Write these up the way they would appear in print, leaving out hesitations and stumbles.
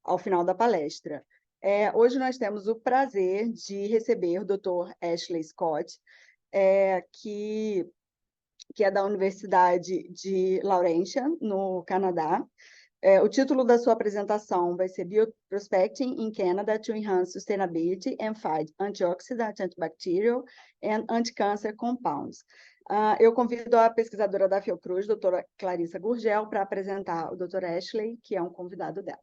ao final da palestra. Hoje nós temos o prazer de receber o Dr. Ashley Scott, que é da Universidade de Laurentian, no Canadá. O título da sua apresentação vai ser Bioprospecting in Canada to Enhance Sustainability and Fight Antioxidant, Antibacterial and Anti-Cancer Compounds. Eu convido a pesquisadora da Fiocruz, doutora Clarissa Gurgel, para apresentar o Dr. Ashley, que é um convidado dela.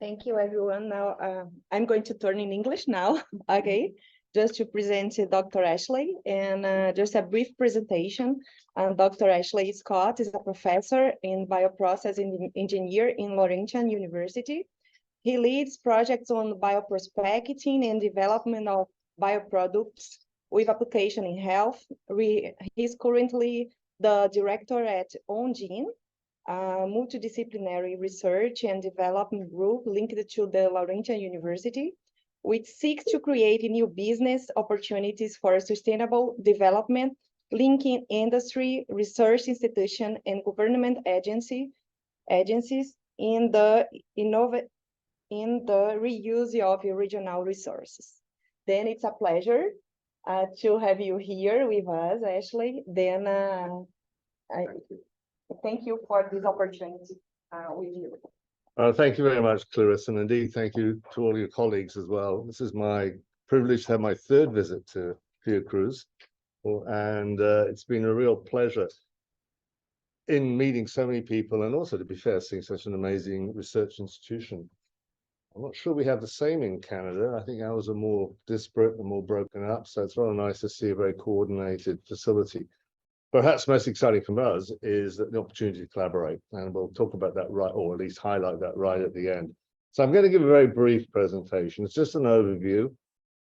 Thank you, everyone. Now, I'm going to turn in English now, okay? Just to present Dr. Ashley, and just a brief presentation. Dr. Ashley Scott is a professor in bioprocessing engineer in Laurentian University. He leads projects on bioprospecting and development of bioproducts with application in health. He's currently the director at OnGene, a multidisciplinary research and development group linked to the Laurentian University, which seeks to create new business opportunities for sustainable development, linking industry, research institution, and government agencies in the reuse of regional resources. Then it's a pleasure to have you here with us, Ashley. Then thank you for this opportunity with you. Thank you very much, Clarissa, and indeed thank you to all your colleagues as well. This is my privilege to have my third visit to Fiocruz, and it's been a real pleasure in meeting so many people, and also, to be fair, seeing such an amazing research institution. I'm not sure we have the same in Canada. I think ours are more disparate and more broken up, so it's rather nice to see a very coordinated facility. Perhaps most exciting from us is the opportunity to collaborate, and we'll talk about that right, or at least highlight that right at the end. So I'm going to give a very brief presentation. It's just an overview.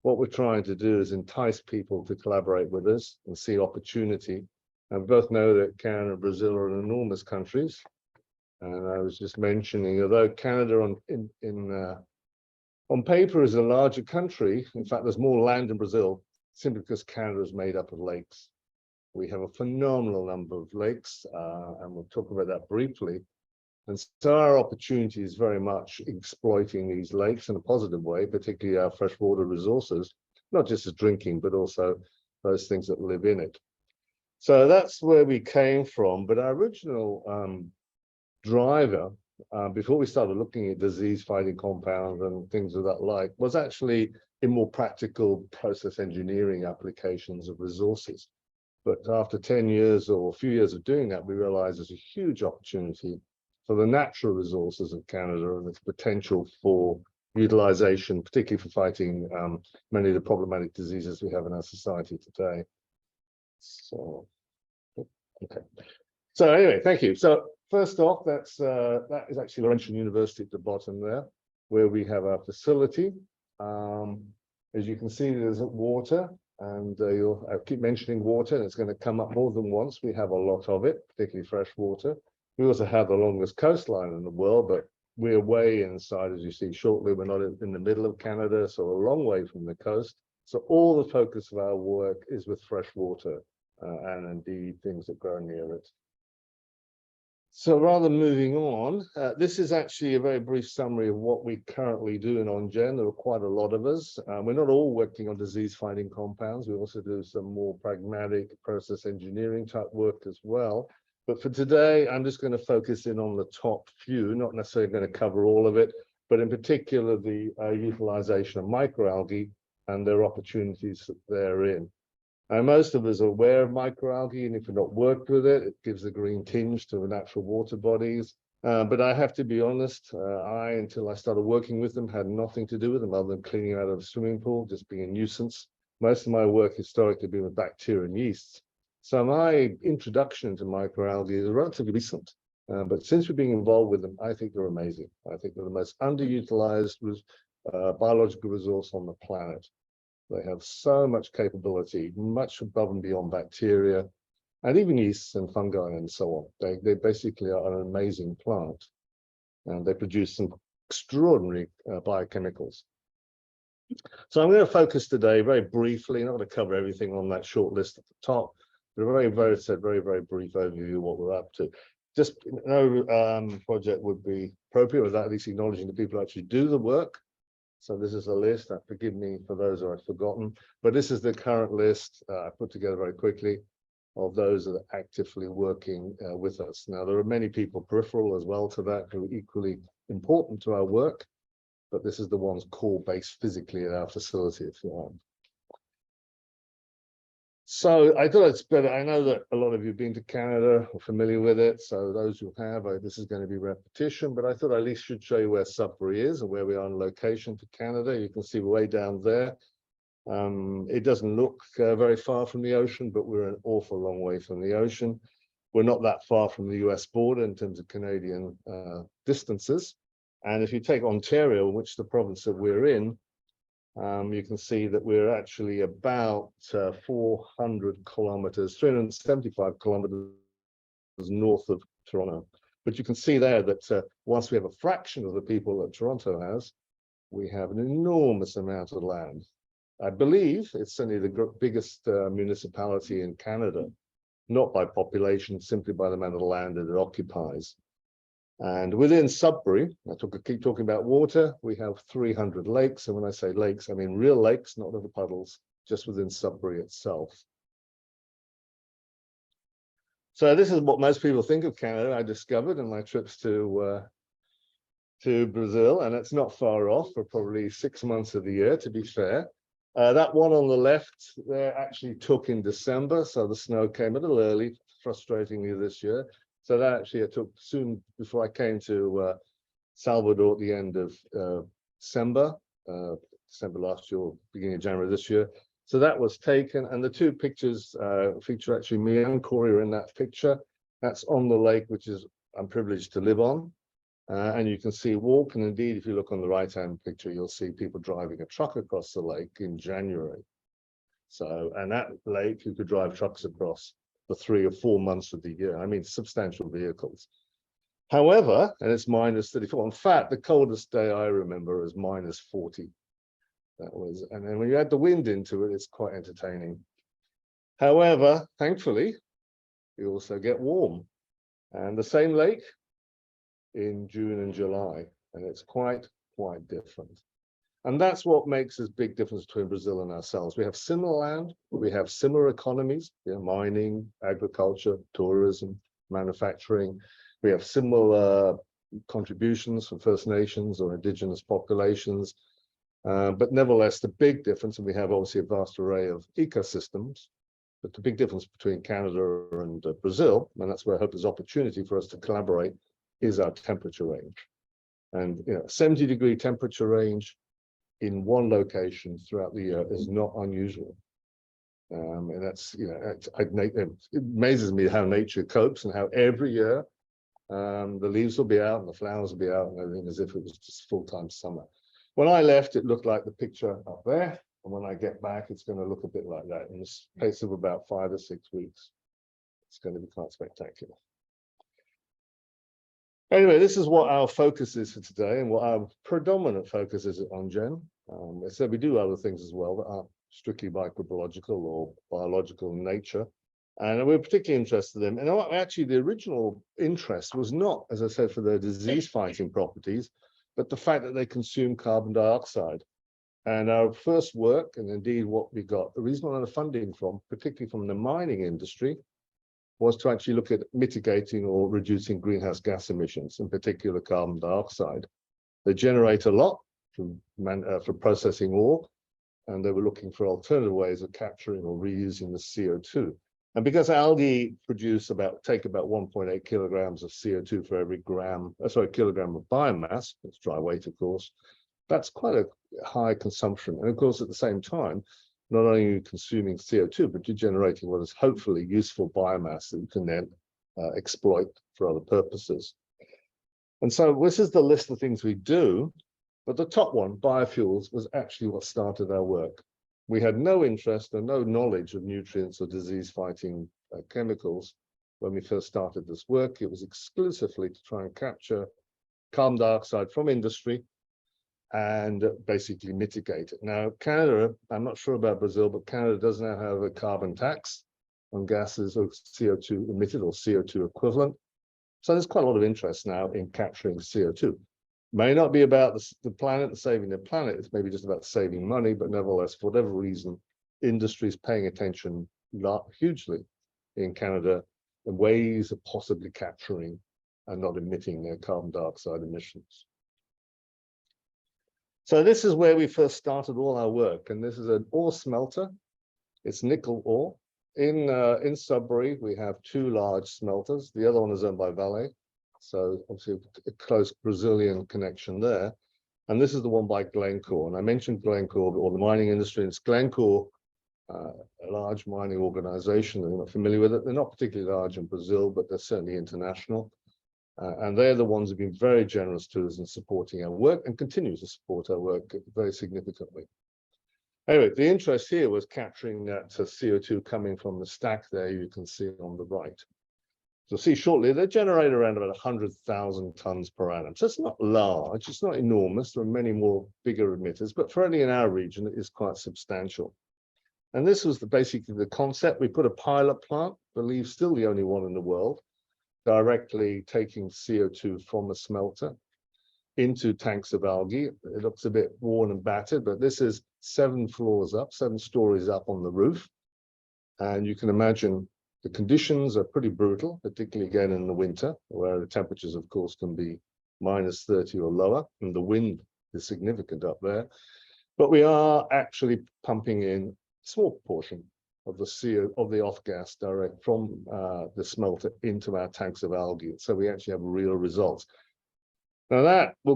What we're trying to do is entice people to collaborate with us and see opportunity. And we both know that Canada and Brazil are enormous countries. And I was just mentioning, although Canada on paper is a larger country, in fact, there's more land in Brazil simply because Canada is made up of lakes. We have a phenomenal number of lakes, and we'll talk about that briefly. And so our opportunity is very much exploiting these lakes in a positive way, particularly our freshwater resources, not just as drinking, but also those things that live in it. So that's where we came from. But our original driver, before we started looking at disease-fighting compounds and things of that like, was actually in more practical process engineering applications of resources. But after 10 years or a few years of doing that, we realized there's a huge opportunity for the natural resources of Canada and its potential for utilization, particularly for fighting many of the problematic diseases we have in our society today. So, okay. So anyway, thank you. So first off, that is actually Laurentian University at the bottom there, where we have our facility. As you can see, there's water. And I keep mentioning water, and it's going to come up more than once. We have a lot of it, particularly fresh water. We also have the longest coastline in the world, but we're way inside, as you see shortly. We're not in the middle of Canada, so a long way from the coast. So all the focus of our work is with fresh water and indeed things that grow near it. So rather than moving on, this is actually a very brief summary of what we currently do in OnGen. There are quite a lot of us. We're not all working on disease-fighting compounds. We also do some more pragmatic process engineering type work as well. But for today, I'm just going to focus in on the top few, not necessarily going to cover all of it, but in particular the utilization of microalgae and their opportunities therein. Most of us are aware of microalgae, and if you've not worked with it, it gives a green tinge to the natural water bodies. But I have to be honest, until I started working with them, had nothing to do with them other than cleaning out of a swimming pool, just being a nuisance. Most of my work historically has been with bacteria and yeasts. So my introduction to microalgae is relatively recent. But since we're being involved with them, I think they're amazing. I think they're the most underutilized biological resource on the planet. They have so much capability, much above and beyond bacteria, and even yeasts and fungi and so on. They basically are an amazing plant, and they produce some extraordinary biochemicals. So I'm going to focus today very briefly, not going to cover everything on that short list at the top, but a very brief overview of what we're up to. Just no project would be appropriate, without at least acknowledging the people who actually do the work. So this is a list. Forgive me for those who I've forgotten, but this is the current list I put together very quickly of those that are actively working with us. Now, there are many people peripheral as well to that who are equally important to our work, but this is the ones core based physically at our facility, if you want. So I thought it's better. I know that a lot of you have been to Canada or familiar with it. So those who have, this is going to be repetition, but I thought I at least should show you where Sudbury is and where we are in location to Canada. You can see way down there. It doesn't look very far from the ocean, but we're an awful long way from the ocean. We're not that far from the US border in terms of Canadian distances. And if you take Ontario, which is the province that we're in, you can see that we're actually about 400 kilometers, 375 kilometers north of Toronto. But you can see there that whilst we have a fraction of the people that Toronto has, we have an enormous amount of land. I believe it's certainly the biggest municipality in Canada, not by population, simply by the amount of land that it occupies. And within Sudbury, keep talking about water, we have 300 lakes. And when I say lakes, I mean real lakes, not little puddles, just within Sudbury itself. So this is what most people think of Canada, I discovered in my trips to Brazil, and it's not far off for probably 6 months of the year, to be fair. That one on the left there actually took in December, so the snow came a little early, frustratingly this year. So that actually it took soon before I came to Salvador at the end of December last year, beginning of January this year. So that was taken, and the two pictures feature actually me and Corey are in that picture. That's on the lake, which is I'm privileged to live on. And you can see walk, and indeed, if you look on the right-hand picture, you'll see people driving a truck across the lake in January. So, and that lake, you could drive trucks across for 3 or 4 months of the year. I mean, substantial vehicles. However, and it's minus 34. In fact, the coldest day I remember is minus 40. That was, and then when you add the wind into it, it's quite entertaining. However, thankfully, you also get warm. And the same lake in June and July, and it's quite different. And that's what makes this big difference between Brazil and ourselves. We have similar land, we have similar economies, mining, agriculture, tourism, manufacturing. We have similar contributions from First Nations or indigenous populations. But nevertheless, the big difference, and we have obviously a vast array of ecosystems, but the big difference between Canada and Brazil, and that's where I hope there's opportunity for us to collaborate, is our temperature range. And 70-degree temperature range in one location throughout the year is not unusual. And that's, it amazes me how nature copes and how every year the leaves will be out and the flowers will be out and everything as if it was just full-time summer. When I left, it looked like the picture up there. And when I get back, it's going to look a bit like that in the space of about 5 or 6 weeks. It's going to be quite spectacular. Anyway, this is what our focus is for today and what our predominant focus is on Jen. So we do other things as well that aren't strictly microbiological or biological in nature. And we're particularly interested in, and actually the original interest was not, as I said, for their disease-fighting properties, but the fact that they consume carbon dioxide. And our first work, and indeed what we got a reasonable amount of funding from, particularly from the mining industry, was to actually look at mitigating or reducing greenhouse gas emissions, in particular carbon dioxide. They generate a lot for processing ore, and they were looking for alternative ways of capturing or reusing the CO2. And because algae take about 1.8 kilograms of CO2 for every kilogram of biomass, that's dry weight, of course, that's quite a high consumption. And of course, at the same time, not only are you consuming CO2, but you're generating what is hopefully useful biomass that you can then exploit for other purposes. And so this is the list of things we do, but the top one, biofuels, was actually what started our work. We had no interest and no knowledge of nutrients or disease-fighting chemicals when we first started this work. It was exclusively to try and capture carbon dioxide from industry and basically mitigate it. Now, Canada, I'm not sure about Brazil, but Canada does now have a carbon tax on gases of CO2 emitted or CO2 equivalent. So there's quite a lot of interest now in capturing CO2. May not be about the planet and saving the planet, it's maybe just about saving money, but nevertheless, for whatever reason, industry is paying attention hugely in Canada in ways of possibly capturing and not emitting their carbon dioxide emissions. So this is where we first started all our work, and this is an ore smelter. It's nickel ore. In Sudbury, we have 2 large smelters. The other one is owned by Vale. So obviously a close Brazilian connection there. And this is the one by Glencore. And I mentioned Glencore or the mining industry. It's Glencore, a large mining organization. They're not familiar with it. They're not particularly large in Brazil, but they're certainly international. And they're the ones who've been very generous to us in supporting our work and continue to support our work very significantly. Anyway, the interest here was capturing that CO2 coming from the stack there you can see on the right. You'll see shortly, they generate around about 100,000 tons per annum. So it's not large, it's not enormous. There are many more bigger emitters, but certainly in our region, it is quite substantial. And this was basically the concept. We put a pilot plant, I believe still the only one in the world, directly taking CO2 from a smelter into tanks of algae. It looks a bit worn and battered, but this is 7 floors up, 7 stories up on the roof. And you can imagine the conditions are pretty brutal, particularly again in the winter, where the temperatures, of course, can be -30 or lower, and the wind is significant up there. But we are actually pumping in a small portion of the CO, of the off gas direct from the smelter into our tanks of algae. So we actually have real results. Now that will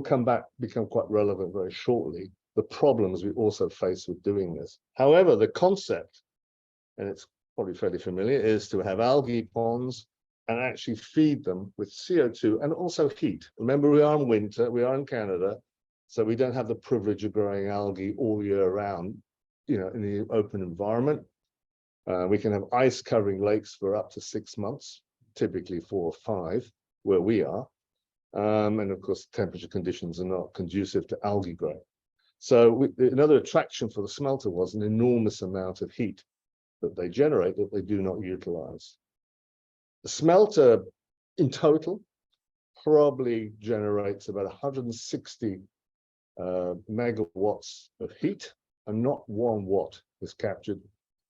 become quite relevant very shortly, the problems we also face with doing this. However, the concept, and it's probably fairly familiar, is to have algae ponds and actually feed them with CO2 and also heat. Remember, we are in winter, we are in Canada, so we don't have the privilege of growing algae all year round, you know, in the open environment. We can have ice covering lakes for up to 6 months, typically 4 or 5, where we are. And of course, temperature conditions are not conducive to algae growth. So another attraction for the smelter was an enormous amount of heat that they generate that they do not utilize. The smelter in total probably generates about 160 megawatts of heat, and not 1 watt is captured,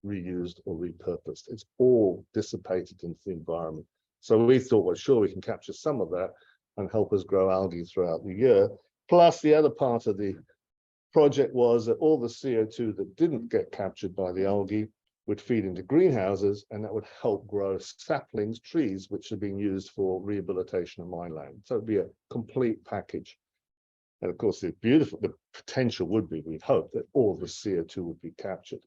reused, or repurposed. It's all dissipated into the environment. So we thought, well, sure, we can capture some of that and help us grow algae throughout the year. Plus, the other part of the project was that all the CO2 that didn't get captured by the algae would feed into greenhouses, and that would help grow saplings, trees, which are being used for rehabilitation of mine land. So it'd be a complete package. And of course, the potential would be, we'd hope, that all the CO2 would be captured.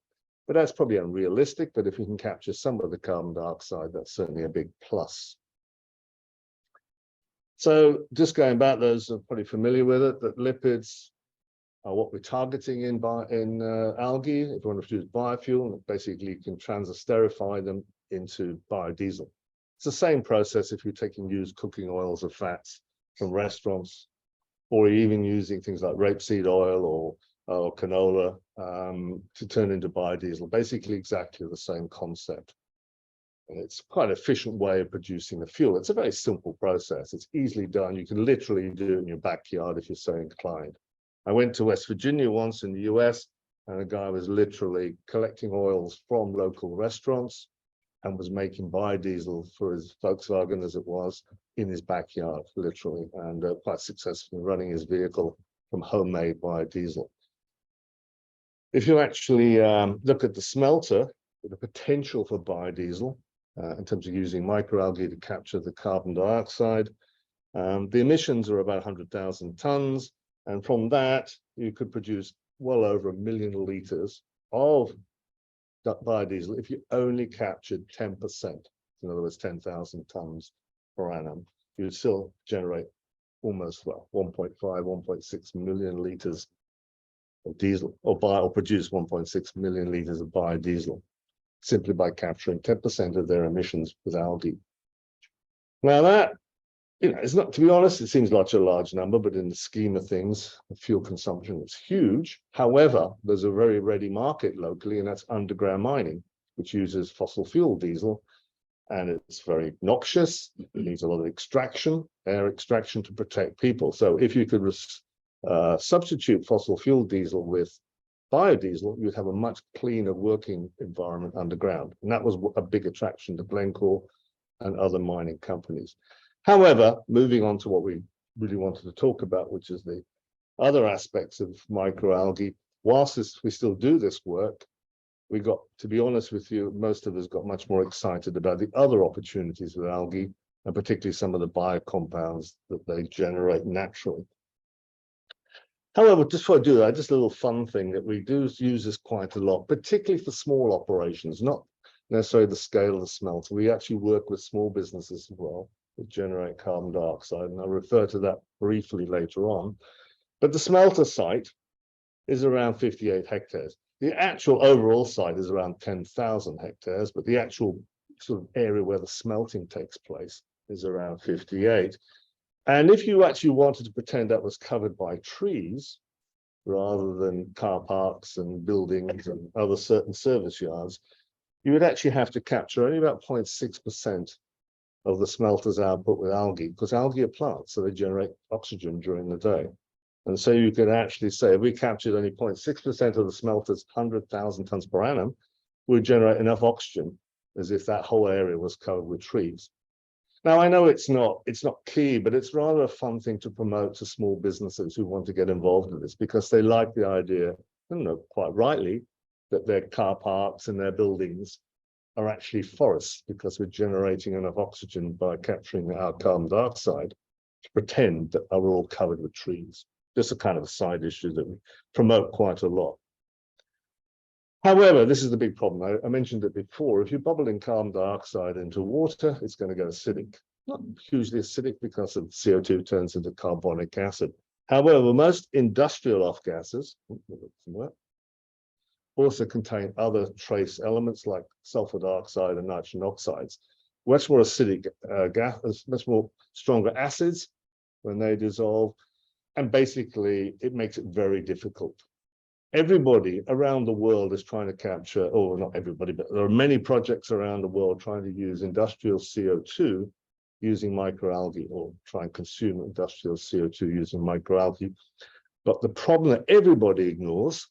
But that's probably unrealistic, but if we can capture some of the carbon dioxide, that's certainly a big plus. So just going back, those are probably familiar with it, that lipids are what we're targeting in algae. If you want to produce biofuel, basically you can transesterify them into biodiesel. It's the same process if you're taking used cooking oils or fats from restaurants, or even using things like rapeseed oil or canola to turn into biodiesel. Basically exactly the same concept. And it's quite an efficient way of producing the fuel. It's a very simple process. It's easily done. You can literally do it in your backyard if you're so inclined. I went to West Virginia once in the US, and a guy was literally collecting oils from local restaurants and was making biodiesel for his Volkswagen, as it was, in his backyard, literally, and quite successfully running his vehicle from homemade biodiesel. If you actually look at the smelter, the potential for biodiesel, in terms of using microalgae to capture the carbon dioxide, the emissions are about 100,000 tons. And from that, you could produce well over 1 million liters of biodiesel if you only captured 10%. In other words, 10,000 tons per annum. You'd still generate almost, well, 1.5, 1.6 million liters of diesel, or produce 1.6 million liters of biodiesel, simply by capturing 10% of their emissions with algae. Now that, you know, it's not, to be honest, it seems like a large number, but in the scheme of things, the fuel consumption is huge. However, there's a very ready market locally, and that's underground mining, which uses fossil fuel diesel. and it's very noxious. It needs a lot of extraction, air extraction to protect people. So if you could substitute fossil fuel diesel with biodiesel, you'd have a much cleaner working environment underground. And that was a big attraction to Glencore and other mining companies. However, moving on to what we really wanted to talk about, which is the other aspects of microalgae, whilst we still do this work, we got, to be honest with you, most of us got much more excited about the other opportunities with algae, and particularly some of the biocompounds that they generate naturally. However, just before I do that, just a little fun thing that we do use this quite a lot, particularly for small operations, not necessarily the scale of the smelter. We actually work with small businesses as well that generate carbon dioxide, and I'll refer to that briefly later on. But the smelter site is around 58 hectares. The actual overall site is around 10,000 hectares, but the actual sort of area where the smelting takes place is around 58. And if you actually wanted to pretend that was covered by trees, rather than car parks and buildings and other certain service yards, you would actually have to capture only about 0.6% of the smelter's output with algae, because algae are plants, so they generate oxygen during the day. And so you could actually say, if we captured only 0.6% of the smelter's 100,000 tons per annum, we'd generate enough oxygen as if that whole area was covered with trees. Now, I know it's not key, but it's rather a fun thing to promote to small businesses who want to get involved in this, because they like the idea, I don't know, quite rightly, that their car parks and their buildings are actually forests, because we're generating enough oxygen by capturing our carbon dioxide to pretend that we're all covered with trees. Just a kind of a side issue that we promote quite a lot. However, this is the big problem. I mentioned it before. If you're bubbling carbon dioxide into water, it's going to go acidic. Not hugely acidic because of CO2 turns into carbonic acid. However, most industrial off-gases also contain other trace elements like sulfur dioxide and nitrogen oxides. Much more acidic gas, much more stronger acids when they dissolve. And basically, it makes it very difficult. Everybody around the world is trying to capture, or not everybody, but there are many projects around the world trying to use industrial CO2 using microalgae, or try and consume industrial CO2 using microalgae. But the problem that everybody ignores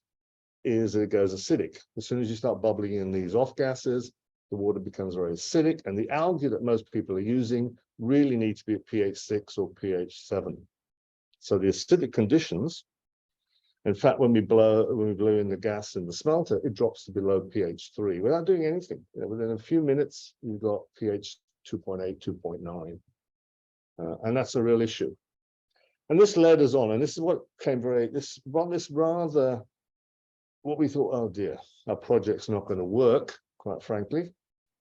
is that it goes acidic. As soon as you start bubbling in these off gases, the water becomes very acidic, and the algae that most people are using really need to be at pH 6 or pH 7. So the acidic conditions, in fact, when we blow in the gas in the smelter, it drops to below pH 3 without doing anything. You know, within a few minutes, you've got pH 2.8, 2.9. And that's a real issue. And this led us on, and this is what came what we thought, oh dear, our project's not going to work, quite frankly,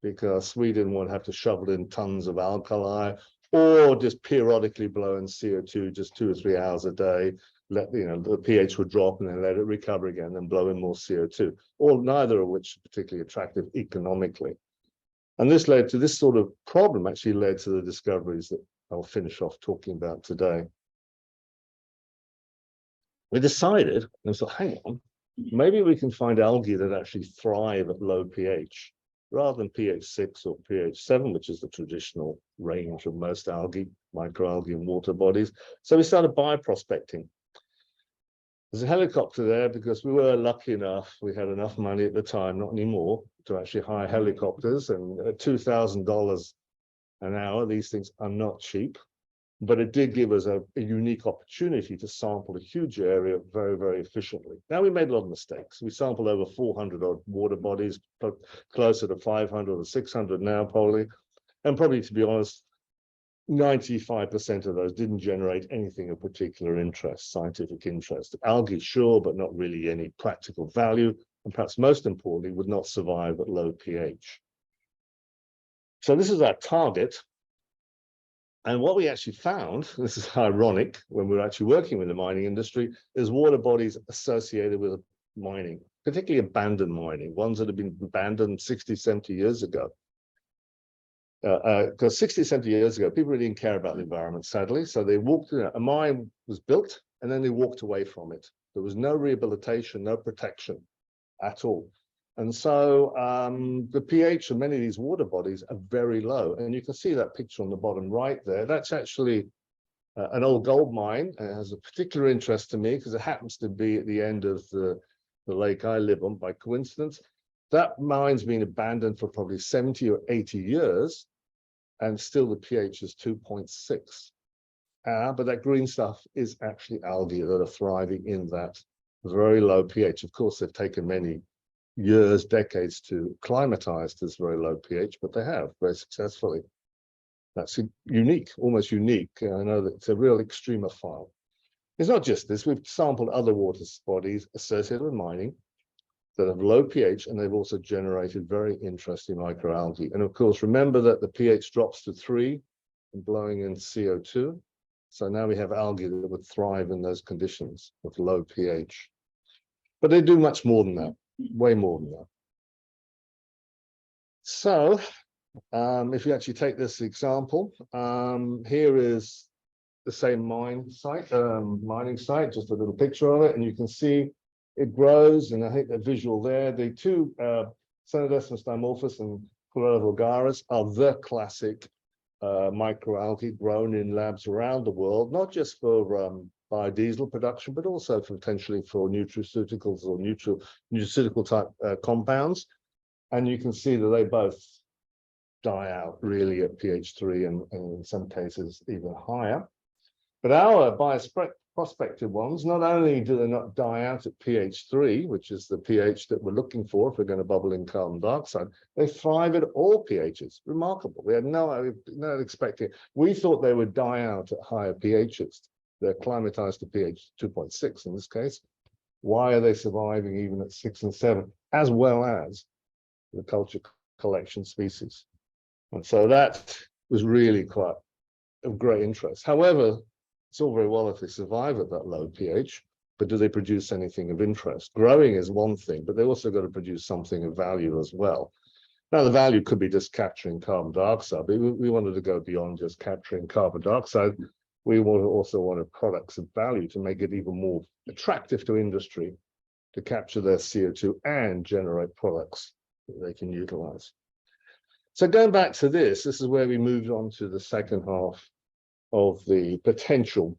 because we didn't want to have to shovel in tons of alkali or just periodically blow in CO2 just 2 or 3 hours a day. Let the pH would drop and then let it recover again and blow in more CO2, or neither of which is particularly attractive economically. And this led to this sort of problem, actually led to the discoveries that I'll finish off talking about today. We decided, and we thought, hang on, maybe we can find algae that actually thrive at low pH, rather than pH 6 or pH 7, which is the traditional range of most algae, microalgae and water bodies. So we started bioprospecting. There's a helicopter there because we were lucky enough, we had enough money at the time, not anymore, to actually hire helicopters, and at $2,000 an hour, these things are not cheap. But it did give us a unique opportunity to sample a huge area very, very efficiently. Now, we made a lot of mistakes. We sampled over 400 odd water bodies, closer to 500 or 600 now, probably. And probably, to be honest, 95% of those didn't generate anything of particular interest, scientific interest. Algae, sure, but not really any practical value. And perhaps most importantly, would not survive at low pH. So this is our target. And what we actually found, this is ironic when we're actually working with the mining industry, is water bodies associated with mining, particularly abandoned mining, ones that have been abandoned 60, 70 years ago. Because 60, 70 years ago, people really didn't care about the environment, sadly. So they walked, a mine was built and then they walked away from it. There was no rehabilitation, no protection at all. And so the pH of many of these water bodies are very low. And you can see that picture on the bottom right there. That's actually an old gold mine. It has a particular interest to me because it happens to be at the end of the lake I live on by coincidence. That mine's been abandoned for probably 70 or 80 years, and still the pH is 2.6. But that green stuff is actually algae that are thriving in that very low pH. Of course, they've taken many years, decades to acclimatize to this very low pH, but they have very successfully. That's unique, almost unique. I know that it's a real extremophile. It's not just this. We've sampled other water bodies associated with mining that have low pH, and they've also generated very interesting microalgae. And of course, remember that the pH drops to 3 and blowing in CO2. So now we have algae that would thrive in those conditions of low pH. But they do much more than that, way more than that. So if you actually take this example, here is the same mining site, just a little picture of it, and you can see it grows, and I think the visual there, the two Células-tronco dimorphus and Chlorella vulgaris are the classic microalgae grown in labs around the world, not just for biodiesel production, but also potentially for nutraceuticals or nutraceutical type compounds. And you can see that they both die out really at pH 3 and in some cases even higher. But our bioprospective ones, not only do they not die out at pH 3, which is the pH that we're looking for if we're going to bubble in carbon dioxide, they thrive at all pHs. Remarkable. We had no expecting. We thought they would die out at higher pHs. They're acclimatized to pH 2.6 in this case. Why are they surviving even at 6 and 7, as well as the culture collection species? And so that was really quite of great interest. However, it's all very well if they survive at that low pH, but do they produce anything of interest? Growing is one thing, but they also got to produce something of value as well. Now, the value could be just capturing carbon dioxide, but we wanted to go beyond just capturing carbon dioxide. We also wanted products of value to make it even more attractive to industry to capture their CO2 and generate products that they can utilize. So going back to this is where we moved on to the second half of the potential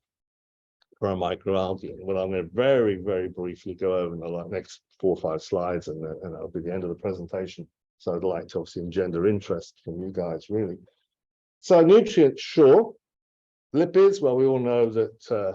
for a microalgae. Well, I'm going to very, very briefly go over in the next 4 or 5 slides, and that'll be the end of the presentation. So I'd like to obviously engender interest from you guys, really. So nutrients, sure. Lipids, well, we all know that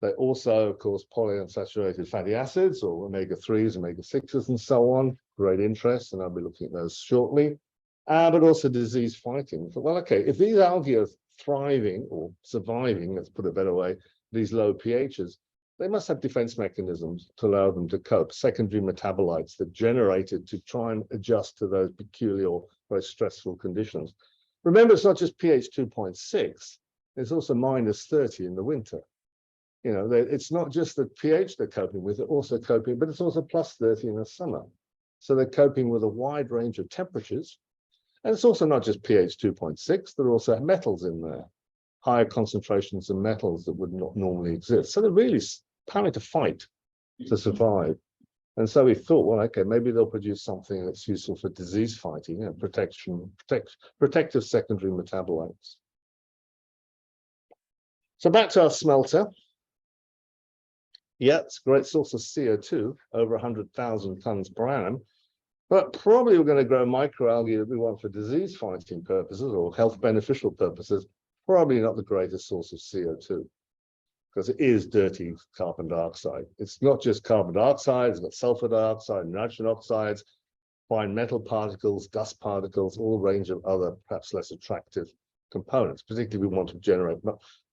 they also, of course, polyunsaturated fatty acids or omega-3s, omega-6s, and so on. Great interest, and I'll be looking at those shortly. But also disease fighting. But, well, okay, if these algae are thriving or surviving, let's put it a better way, these low pHs, they must have defense mechanisms to allow them to cope, secondary metabolites that generated to try and adjust to those peculiar or very stressful conditions. Remember, it's not just pH 2.6, it's also minus 30 in the winter. You know, it's not just the pH they're coping with, they're also coping, but it's also plus 30 in the summer. So they're coping with a wide range of temperatures. And it's also not just pH 2.6, there are also metals in there, higher concentrations of metals that would not normally exist. So they're really having to fight to survive. And so we thought, well, okay, maybe they'll produce something that's useful for disease fighting and protective secondary metabolites. So back to our smelter. Yeah, it's a great source of CO2, over 100,000 tons per annum. But probably we're going to grow microalgae that we want for disease fighting purposes or health beneficial purposes, probably not the greatest source of CO2, because it is dirty carbon dioxide. It's not just carbon dioxide, it's got sulfur dioxide, nitrogen oxides, fine metal particles, dust particles, all range of other perhaps less attractive components. Particularly we want to generate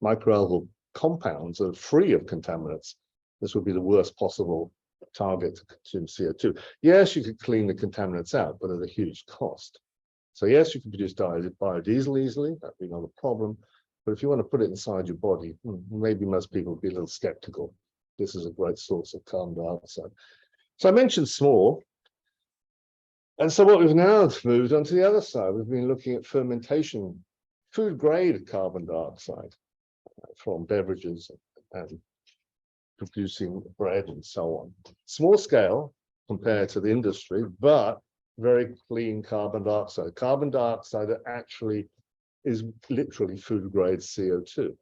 microalgal compounds that are free of contaminants. This would be the worst possible target to consume CO2. Yes, you could clean the contaminants out, but at a huge cost. So yes, you can produce biodiesel easily, that'd be not a problem. But if you want to put it inside your body, maybe most people would be a little skeptical. This is a great source of carbon dioxide. So I mentioned small. And so what we've now moved on to the other side, we've been looking at fermentation, food grade carbon dioxide from beverages and producing bread and so on. Small scale, compared to the industry, but very clean carbon dioxide. Carbon dioxide that actually is literally food grade CO2.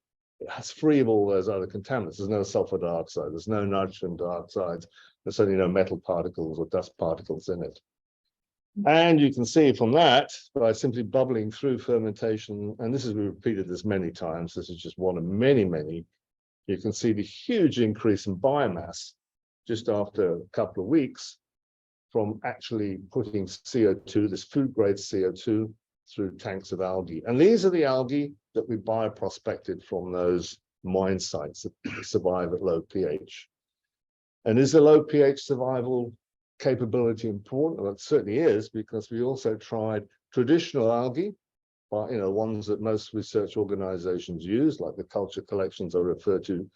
It's free of all those other contaminants. There's no sulfur dioxide, there's no nitrogen dioxide, there's certainly no metal particles or dust particles in it. And you can see from that, by simply bubbling through fermentation, and this is, we repeated this many times, this is just one of many, many, you can see the huge increase in biomass just after a couple of weeks from actually putting CO2, this food grade CO2, through tanks of algae. And these are the algae that we bioprospected from those mine sites that survive at low pH. And is the low pH survival capability important? Well, it certainly is, because we also tried traditional algae, ones that most research organizations use, like the culture collections I referred to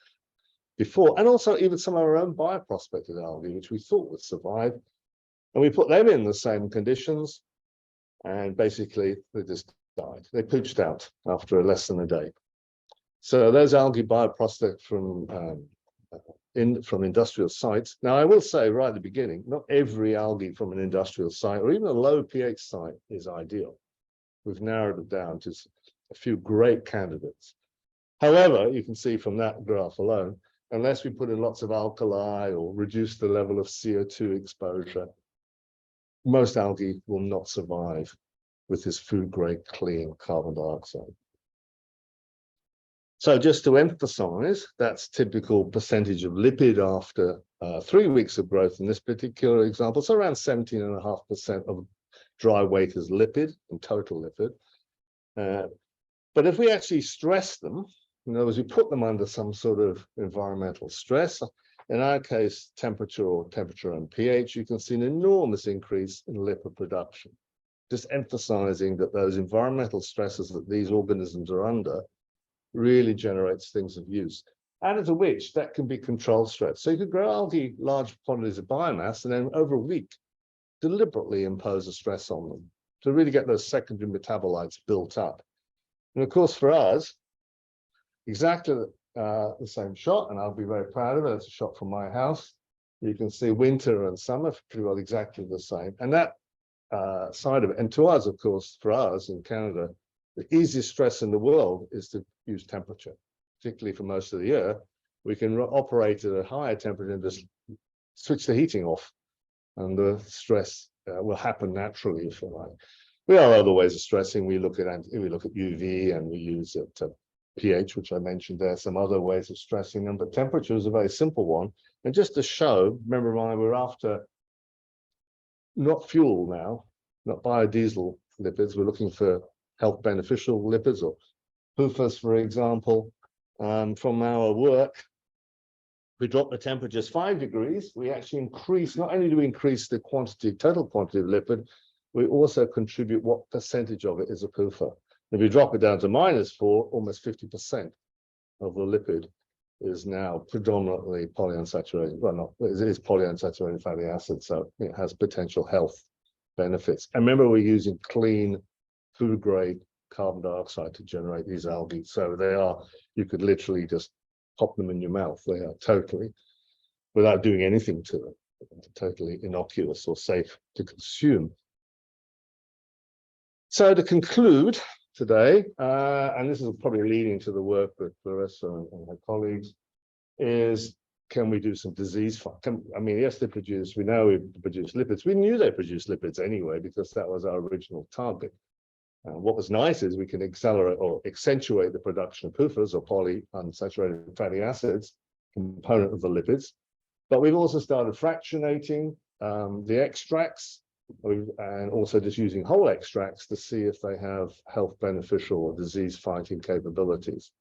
before, and also even some of our own bioprospected algae, which we thought would survive. And we put them in the same conditions, and basically they just died. They pooched out after less than a day. So those algae bioprospect from industrial sites. Now, I will say right at the beginning, not every algae from an industrial site or even a low pH site is ideal. We've narrowed it down to a few great candidates. However, you can see from that graph alone, unless we put in lots of alkali or reduce the level of CO2 exposure, most algae will not survive with this food-grade clean carbon dioxide. So just to emphasize, that's typical percentage of lipid after 3 weeks of growth in this particular example. So around 17.5% of dry weight is lipid, and total lipid. But if we actually stress them, in other words, we put them under some sort of environmental stress, in our case, temperature and pH, you can see an enormous increase in lipid production. Just emphasizing that those environmental stresses that these organisms are under really generates things of use. Added to which, that can be controlled stress. So you could grow algae large quantities of biomass and then over a week, deliberately impose a stress on them to really get those secondary metabolites built up. And of course, for us, exactly the same shot, and I'll be very proud of it. It's a shot from my house. You can see winter and summer pretty well exactly the same. And that side of it, and to us, of course, for us in Canada, the easiest stress in the world is to use temperature, particularly for most of the year. We can operate at a higher temperature and just switch the heating off, and the stress will happen naturally, if you like. There are other ways of stressing. We look at UV, and we use pH, which I mentioned there, some other ways of stressing them, but temperature is a very simple one. And just to show, remember, we're after not fuel now, not biodiesel lipids. We're looking for health beneficial lipids, or PUFAs, for example. From our work, we drop the temperatures 5 degrees. We actually increase, not only do we increase the total quantity of lipid, we also contribute what percentage of it is a PUFA. If you drop it down to -4, almost 50% of the lipid is now predominantly polyunsaturated. Well, not, it is polyunsaturated fatty acid, so it has potential health benefits. And remember, we're using clean food-grade carbon dioxide to generate these algae. So they are, you could literally just pop them in your mouth. They are totally, without doing anything to them, totally innocuous or safe to consume. So to conclude today, and this is probably leading to the work with Clarissa and her colleagues, is can we do some disease fight? I mean, yes, they produce, we know we produce lipids. We knew they produce lipids anyway, because that was our original target. What was nice is we can accelerate or accentuate the production of PUFAs, or polyunsaturated fatty acids, component of the lipids. But we've also started fractionating the extracts, and also just using whole extracts to see if they have health beneficial or disease fighting capabilities.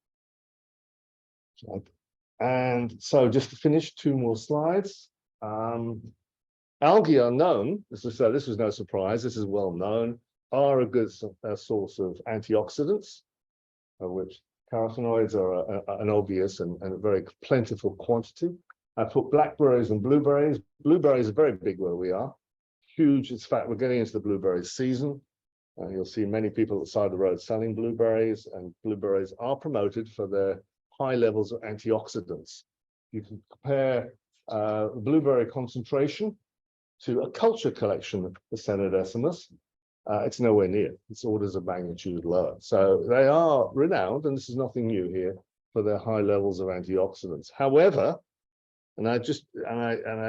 And so just to finish, 2 more slides. Algae are known, this was no surprise, this is well known, are a good source of antioxidants, of which carotenoids are an obvious and a very plentiful quantity. I put blackberries and blueberries. Blueberries are very big where we are. Huge. In fact, we're getting into the blueberry season. You'll see many people at the side of the road selling blueberries, and blueberries are promoted for their high levels of antioxidants. You can compare blueberry concentration to a culture collection of the Células-tronco, it's nowhere near. It's orders of magnitude lower. So they are renowned, and this is nothing new here, for their high levels of antioxidants. However, and I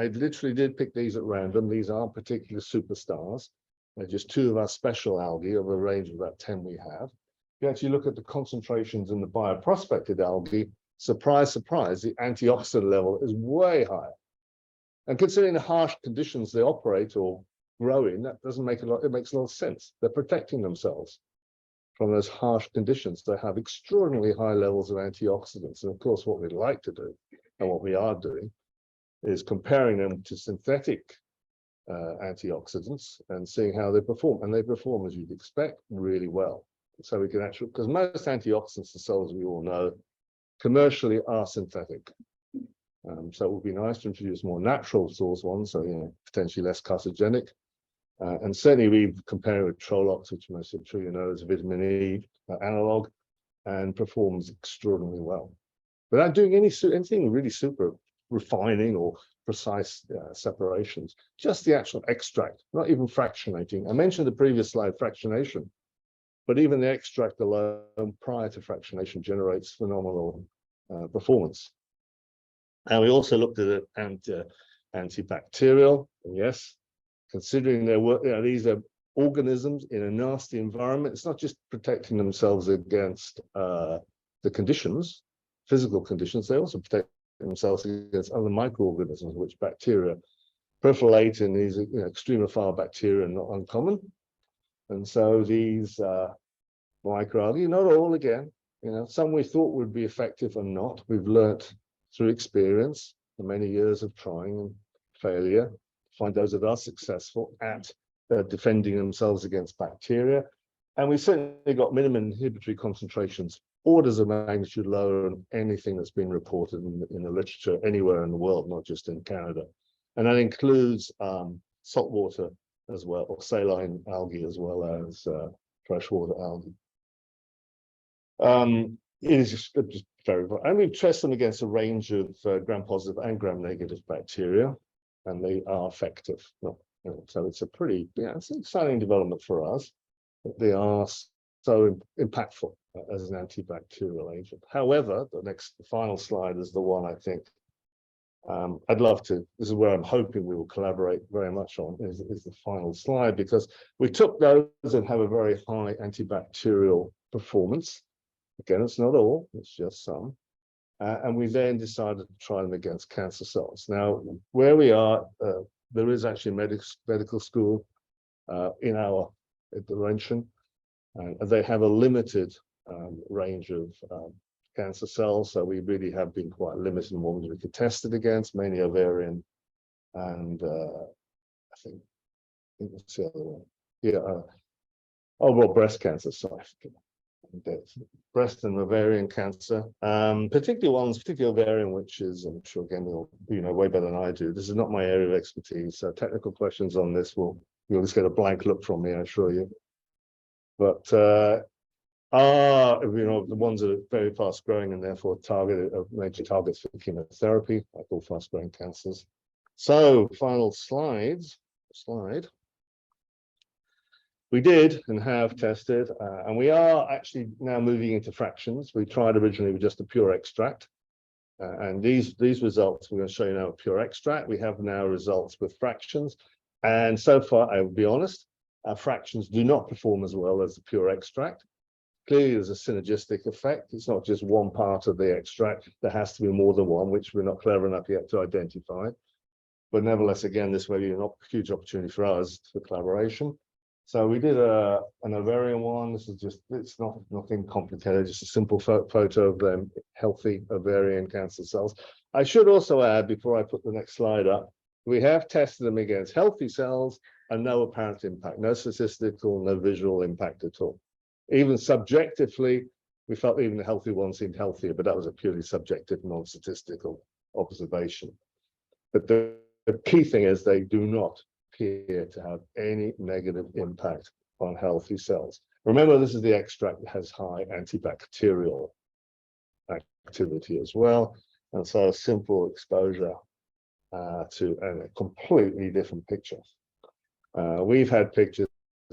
literally did pick these at random. These aren't particular superstars. They're just two of our special algae of a range of about 10 we have. If you actually look at the concentrations in the bioprospected algae, surprise, surprise, the antioxidant level is way higher. And considering the harsh conditions they operate or grow in, that doesn't make a lot, it makes a lot of sense. They're protecting themselves from those harsh conditions. They have extraordinarily high levels of antioxidants. And of course, what we'd like to do, and what we are doing, is comparing them to synthetic antioxidants and seeing how they perform. And they perform, as you'd expect, really well. So we can actually, because most antioxidants, the cells we all know, commercially are synthetic. So it would be nice to introduce more natural source ones, so potentially less carcinogenic. And certainly we compare with Trolox, which most of you know is a vitamin E analog, and performs extraordinarily well. Without doing anything really super refining or precise separations, just the actual extract, not even fractionating. I mentioned the previous slide, fractionation, but even the extract alone prior to fractionation generates phenomenal performance. And we also looked at it antibacterial, and yes, considering their work, these are organisms in a nasty environment. It's not just protecting themselves against the conditions, physical conditions, they also protect themselves against other microorganisms, which bacteria proliferate in these extremophile bacteria, not uncommon. And so these microalgae, not all again, some we thought would be effective and not. We've learnt through experience, for many years of trying and failure, find those that are successful at defending themselves against bacteria. And we certainly got minimum inhibitory concentrations, orders of magnitude lower than anything that's been reported in the literature anywhere in the world, not just in Canada. And that includes saltwater as well, or saline algae as well as freshwater algae. It is just very, and we've tested them against a range of gram-positive and gram-negative bacteria, and they are effective. So it's a pretty, it's an exciting development for us. They are so impactful as an antibacterial agent. However, the final slide is the one I think I'd love to, this is where I'm hoping we will collaborate very much on, is the final slide, because we took those and have a very high antibacterial performance. Again, it's not all, it's just some. And we then decided to try them against cancer cells. Now, where we are, there is actually a medical school in our intervention, and they have a limited range of cancer cells. So we really have been quite limited in what we could test it against, mainly ovarian and I think what's the other one? Yeah, well, breast cancer, sorry. Breast and ovarian cancer, particularly ovarian, which is, I'm sure again you'll know way better than I do. This is not my area of expertise, so technical questions on this you'll just get a blank look from me, I assure you. But the ones that are very fast growing and therefore major targets for chemotherapy, like all fast growing cancers. So final slide. We did and have tested, and we are actually now moving into fractions. We tried originally with just a pure extract, and these results we're going to show you now a pure extract. We have now results with fractions, and so far, I will be honest, our fractions do not perform as well as the pure extract. Clearly, there's a synergistic effect. It's not just one part of the extract. There has to be more than one, which we're not clever enough yet to identify. But nevertheless, again, this may be a huge opportunity for us for collaboration. So we did an ovarian one. This is just, it's nothing complicated, just a simple photo of them healthy ovarian cancer cells. I should also add, before I put the next slide up, we have tested them against healthy cells and no apparent impact, no statistical, no visual impact at all. Even subjectively, we felt even the healthy one seemed healthier, but that was a purely subjective, non-statistical observation. But the key thing is they do not appear to have any negative impact on healthy cells. Remember, this is the extract that has high antibacterial activity as well. And so a simple exposure to a completely different picture. We've had pictures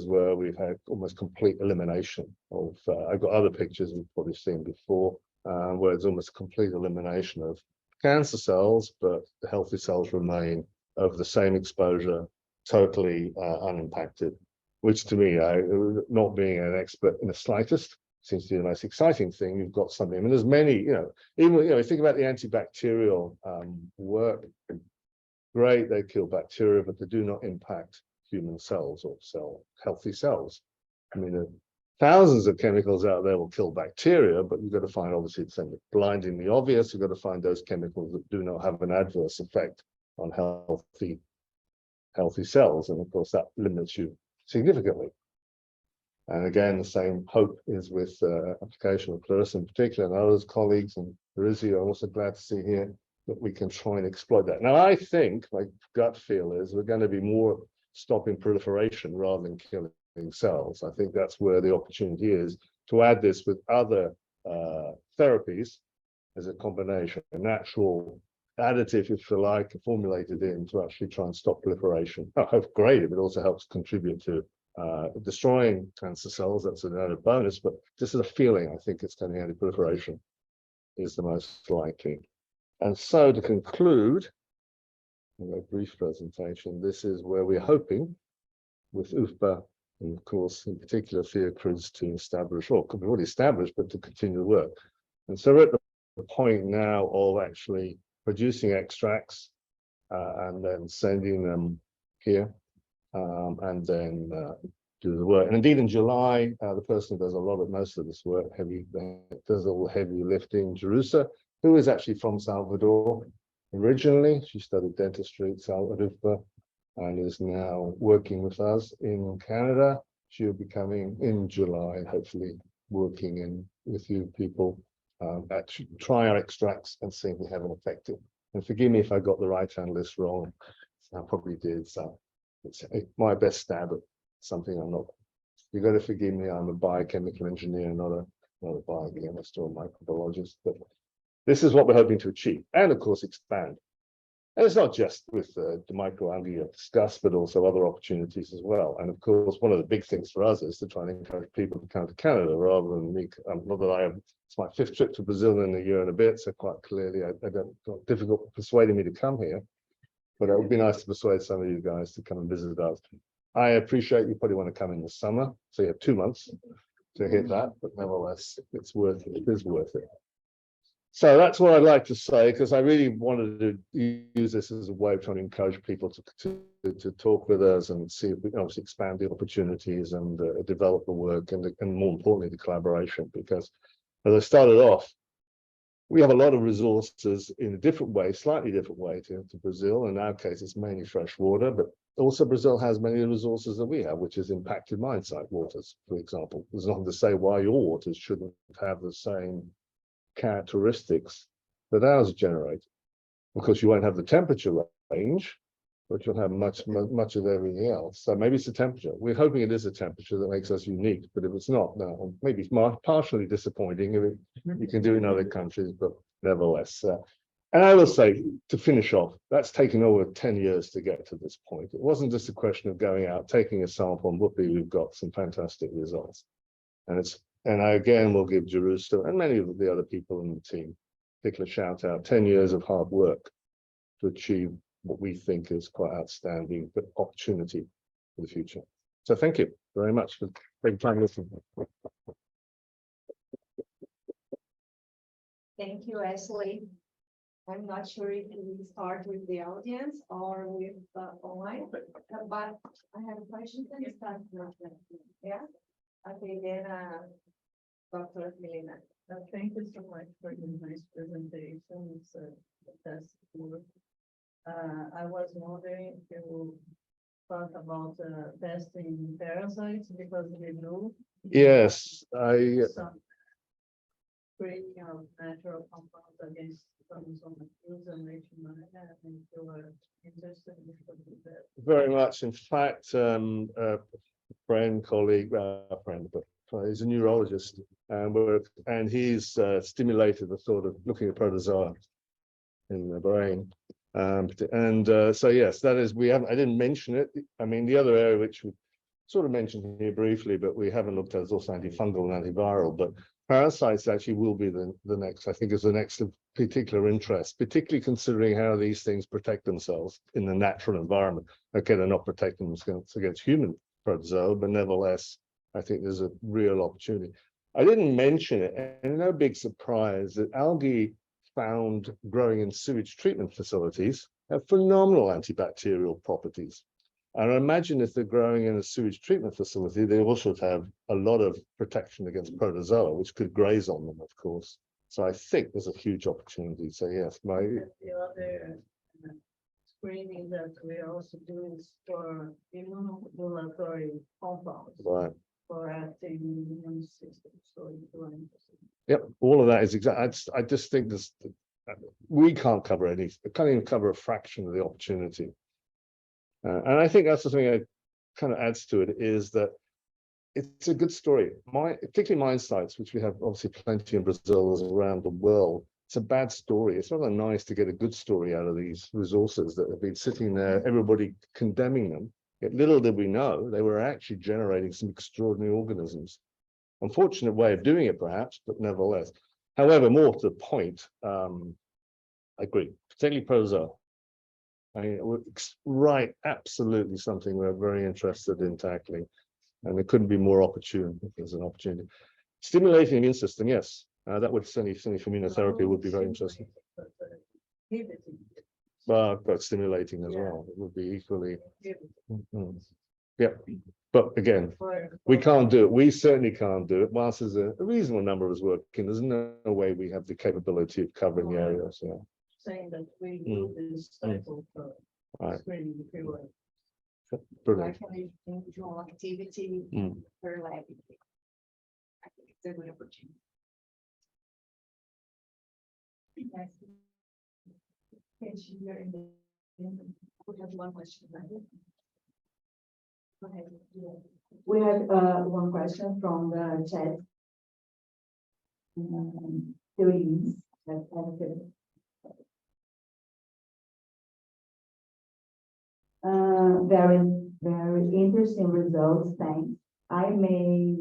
where we've had almost complete elimination of, I've got other pictures you've probably seen before, where it's almost complete elimination of cancer cells, but the healthy cells remain of the same exposure, totally unimpacted, which to me, not being an expert in the slightest, seems to be the most exciting thing. You've got something, I mean, there's many, even, think about the antibacterial work, great, they kill bacteria, but they do not impact human cells or healthy cells. I mean, thousands of chemicals out there will kill bacteria, but you've got to find, obviously, it's blindingly obvious, you've got to find those chemicals that do not have an adverse effect on healthy cells. And of course, that limits you significantly. And again, the same hope is with application of Clarissa in particular, and others, colleagues, and Rizzi, I'm also glad to see here that we can try and exploit that. Now, I think my gut feel is we're going to be more stopping proliferation rather than killing cells. I think that's where the opportunity is to add this with other therapies as a combination, a natural additive, if you like, formulated in to actually try and stop proliferation. I hope great if it also helps contribute to destroying cancer cells. That's an added bonus, but this is a feeling. I think it's going to anti-proliferation is the most likely. And so to conclude, a brief presentation, this is where we're hoping with UFBA, and of course, in particular, Fiocruz to establish, or could be already established, but to continue the work. And so we're at the point now of actually producing extracts and then sending them here and then do the work. And indeed, in July, the person who does most of this work, does all the heavy lifting, Jerusa, who is actually from Salvador originally. She studied dentistry at Salvador and is now working with us in Canada. She'll be coming in July, hopefully working with you people, actually try our extracts and see if we have an effect. And forgive me if I got the right-hand list wrong. I probably did, so it's my best stab at something I'm not. You've got to forgive me, I'm a biochemical engineer, not a biochemist or a microbiologist, but this is what we're hoping to achieve, and of course expand. And it's not just with the microalgae I've discussed, but also other opportunities as well. And of course, one of the big things for us is to try and encourage people to come to Canada rather than me. Not that I have, it's my 5th trip to Brazil in a year and a bit, so quite clearly, it's difficult persuading me to come here. But it would be nice to persuade some of you guys to come and visit us. I appreciate you probably want to come in the summer, so you have 2 months to hit that, but nevertheless, it's worth it. It is worth it. So that's what I'd like to say, because I really wanted to use this as a way of trying to encourage people to talk with us and see if we can obviously expand the opportunities and develop the work and more importantly, the collaboration. Because as I started off, we have a lot of resources in a different way, slightly different way to Brazil. In our case, it's mainly fresh water, but also Brazil has many resources that we have, which is impacted mine site waters, for example. There's nothing to say why your waters shouldn't have the same characteristics that ours generate. Of course, you won't have the temperature range, but you'll have much of everything else. So maybe it's the temperature. We're hoping it is a temperature that makes us unique, but if it's not, no, maybe it's partially disappointing. You can do it in other countries, but nevertheless. And I will say, to finish off, that's taken over 10 years to get to this point. It wasn't just a question of going out, taking a sample, and whoopee, we've got some fantastic results. And I again will give Jerusa and many of the other people in the team a particular shout out, 10 years of hard work to achieve what we think is quite outstanding, but opportunity for the future. So thank you very much for taking time listening. Thank you, Ashley. I'm not sure if we start with the audience or with online, but I have a question. Yeah. Okay, then Dr. Milena. Thank you so much for the nice presentation. It's a fantastic work. I was wondering if you talk about testing parasites because we know. Yes, some creating of natural compounds against chromosomal fusion, and you are interested in that. Very much. In fact, a friend, colleague, but he's a neurologist, and he's stimulated the thought of looking at protozoa in the brain. So yes, that is, I didn't mention it. I mean, the other area which we sort of mentioned here briefly, but we haven't looked at, is also antifungal and antiviral. But parasites actually will be the next, I think, is the next of particular interest, particularly considering how these things protect themselves in the natural environment. Okay, they're not protecting themselves against human protozoa, but nevertheless, I think there's a real opportunity. I didn't mention it, and no big surprise that algae found growing in sewage treatment facilities have phenomenal antibacterial properties. And I imagine if they're growing in a sewage treatment facility, they also have a lot of protection against protozoa, which could graze on them, of course. So I think there's a huge opportunity. So yes, The other screening that we're also doing is for immunomodulatory compounds. Right. For active immune system. So Yep, all of that is exactly. I just think this. We can't cover any. Can't even cover a fraction of the opportunity. And I think that's the thing that kind of adds to it, is that it's a good story. Particularly mine sites, which we have obviously plenty in Brazil as around the world. It's a bad story. It's rather nice to get a good story out of these resources that have been sitting there, everybody condemning them. Yet little did we know, they were actually generating some extraordinary organisms. Unfortunate way of doing it, perhaps, but nevertheless. However, more to the point, I agree, particularly protozoa. I mean, right, absolutely something we're very interested in tackling, and it couldn't be more opportune if there's an opportunity. Stimulating the immune system, yes, that would certainly for immunotherapy would be very interesting. But stimulating as well, it would be equally. Yeah, but again, we can't do it. We certainly can't do it. Whilst there's a reasonable number of us working, there's no way we have the capability of covering the area. So. Saying that we do this type of screening, if you will. Brilliant. Actually, individual activity per lab. I think it's a good opportunity. Yes. We have one question. Go ahead. We have one question from the chat. Louise, very, very interesting results. Thanks. I may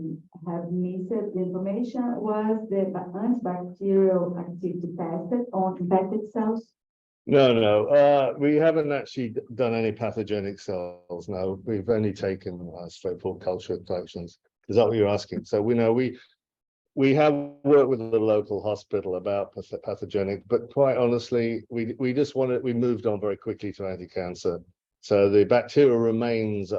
have missed the information. Was the antibacterial activity tested on infected cells? No, we haven't actually done any pathogenic cells. No, we've only taken straightforward culture collections. Is that what you're asking? So we know we have worked with the local hospital about pathogenic, but quite honestly, we just wanted, we moved on very quickly to anti-cancer. So the bacteria remains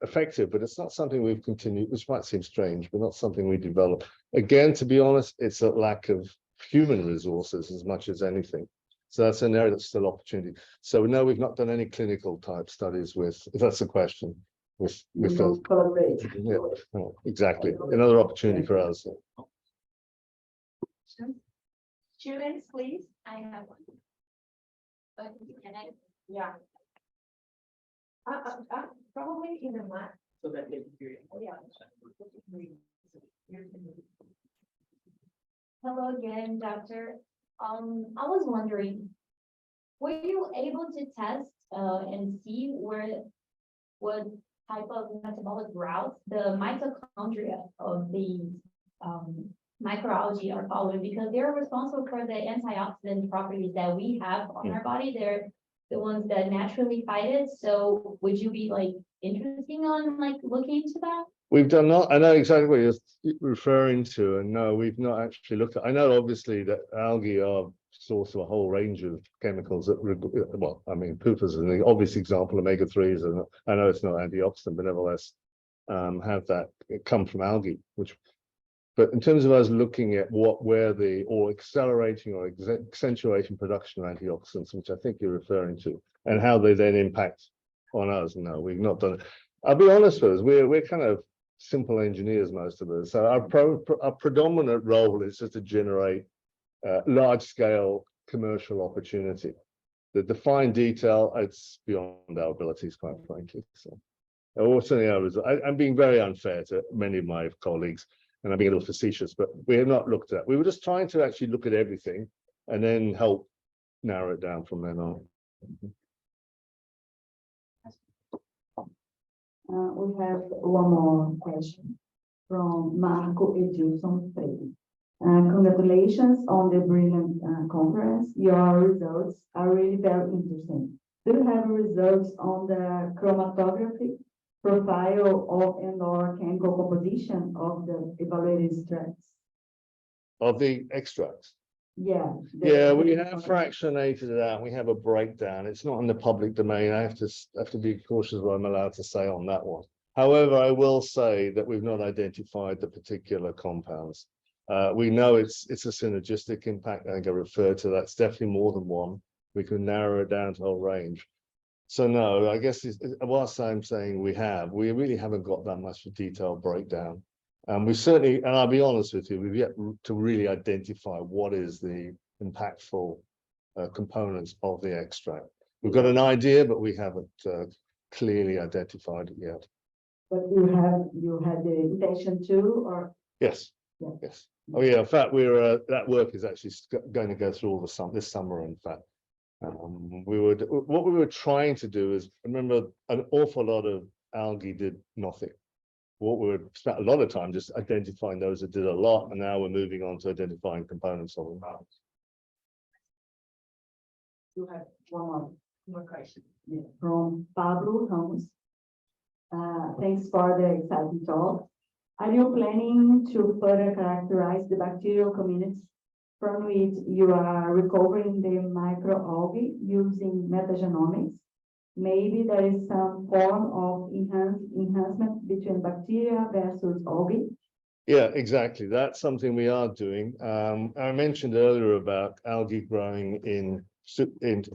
effective, but it's not something we've continued, which might seem strange, but not something we develop. Again, to be honest, it's a lack of human resources as much as anything. So that's an area that's still opportunity. So no, we've not done any clinical type studies with, if that's the question, with collaborate. Yeah, exactly. Another opportunity for us. Students, please. I have one. But can I? Yeah. Probably in the math. So that they can hear you. Oh, yeah. Hello again, doctor. I was wondering, were you able to test and see what type of metabolic routes the mitochondria of the microalgae are following? Because they're responsible for the antioxidant properties that we have on our body. They're the ones that naturally fight it. So would you be like interested on like looking into that? We've done not, I know exactly what you're referring to, and no, we've not actually looked at. I know obviously that algae are source of a whole range of chemicals that, well, I mean, poop is an obvious example, omega-3s, and I know it's not antioxidant, but nevertheless, have that come from algae, which, but in terms of us looking at or accelerating or accentuating production of antioxidants, which I think you're referring to, and how they then impact on us, no, we've not done it. I'll be honest with us, we're kind of simple engineers, most of us. So our predominant role is just to generate large-scale commercial opportunity. The defined detail, it's beyond our abilities, quite frankly. So, I'm being very unfair to many of my colleagues, and I'm being a little facetious, but we have not looked at. We were just trying to actually look at everything and then help narrow it down from then on. We have one more question from Marco Edilson Freire. Congratulations on the brilliant conference. Your results are really very interesting. Do you have results on the chromatography profile of and/or chemical composition of the evaluated extracts? Of the extracts? Yeah. Yeah, we have fractionated it out. We have a breakdown. It's not in the public domain. I have to be cautious what I'm allowed to say on that one. However, I will say that we've not identified the particular compounds. We know it's a synergistic impact. I think I referred to that. It's definitely more than one. We can narrow it down to a whole range. So no, I guess whilst I'm saying we really haven't got that much of a detailed breakdown. We certainly, and I'll be honest with you, we've yet to really identify what is the impactful components of the extract. We've got an idea, but we haven't clearly identified it yet. But you had the intention to, or? Yes. Yeah. Yes. Oh yeah. In fact, that work is actually going to go through all this summer. In fact, what we were trying to do is, remember, an awful lot of algae did nothing. What we spent a lot of time just identifying those that did a lot, and now we're moving on to identifying components of them. You have one more question from Pablo Ramos. Thanks for the exciting talk. Are you planning to further characterize the bacterial communities from which you are recovering the microalgae using metagenomics? Maybe there is some form of enhancement between bacteria versus algae. Yeah, exactly. That's something we are doing. I mentioned earlier about algae growing in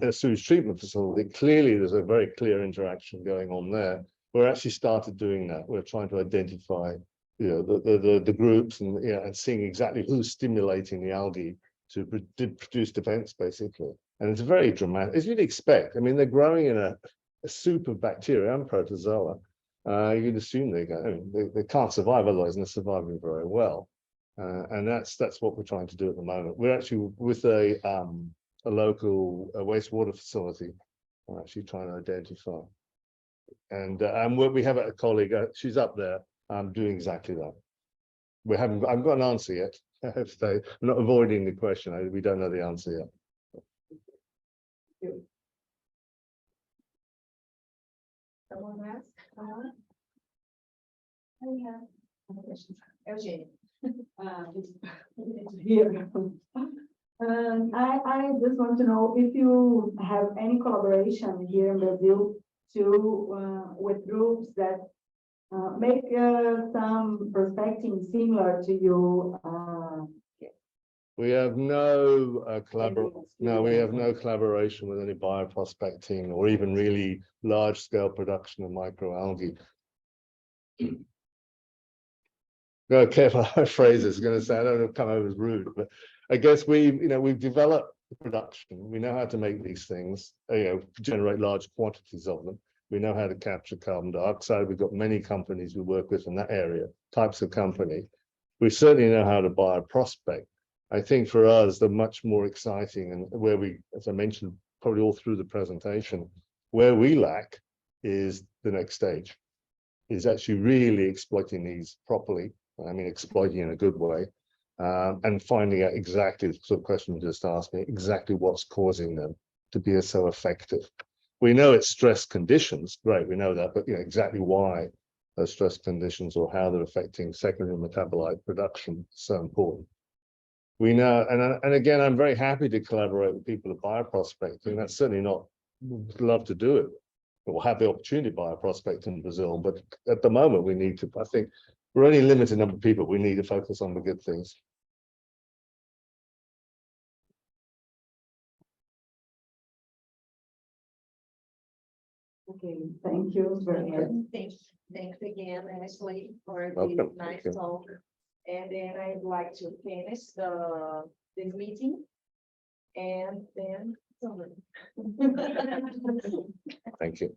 a sewage treatment facility. Clearly, there's a very clear interaction going on there. We're actually started doing that. We're trying to identify, the groups and seeing exactly who's stimulating the algae to produce defense, basically. And it's very dramatic, as you'd expect. I mean, they're growing in a soup of bacteria and protozoa. You'd assume they can't survive otherwise, and they're surviving very well. And that's what we're trying to do at the moment. We're actually with a local wastewater facility. We're actually trying to identify. And we have a colleague. She's up there doing exactly that. I've got an answer yet. I'm not avoiding the question. We don't know the answer yet. Someone else? I have a question. Eugenia. Here. I just want to know if you have any collaboration here in Brazil with groups that make some prospecting similar to you. We have no collaboration with any bioprospecting or even really large-scale production of microalgae. No, careful how I phrase this. I'm going to say I don't want to come over as rude, but I guess we've developed production. We know how to make these things, generate large quantities of them. We know how to capture carbon dioxide. We've got many companies we work with in that area, types of company. We certainly know how to bioprospect. I think for us, the much more exciting and where we, as I mentioned, probably all through the presentation, where we lack is the next stage, is actually really exploiting these properly. I mean, exploiting in a good way, and finding out exactly the sort of question you just asked me, exactly what's causing them to be so effective. We know it's stress conditions, great, we know that, but exactly why those stress conditions or how they're affecting secondary metabolite production is so important. We know, and again, I'm very happy to collaborate with people at bioprospecting. That's certainly not, would love to do it. We'll have the opportunity to bioprospect in Brazil, but at the moment we need to, I think, we're only a limited number of people. We need to focus on the good things. Okay, thank you very much. Thanks again, Ashley, for Welcome. this nice talk. And then I'd like to finish this meeting. And then. Thank you.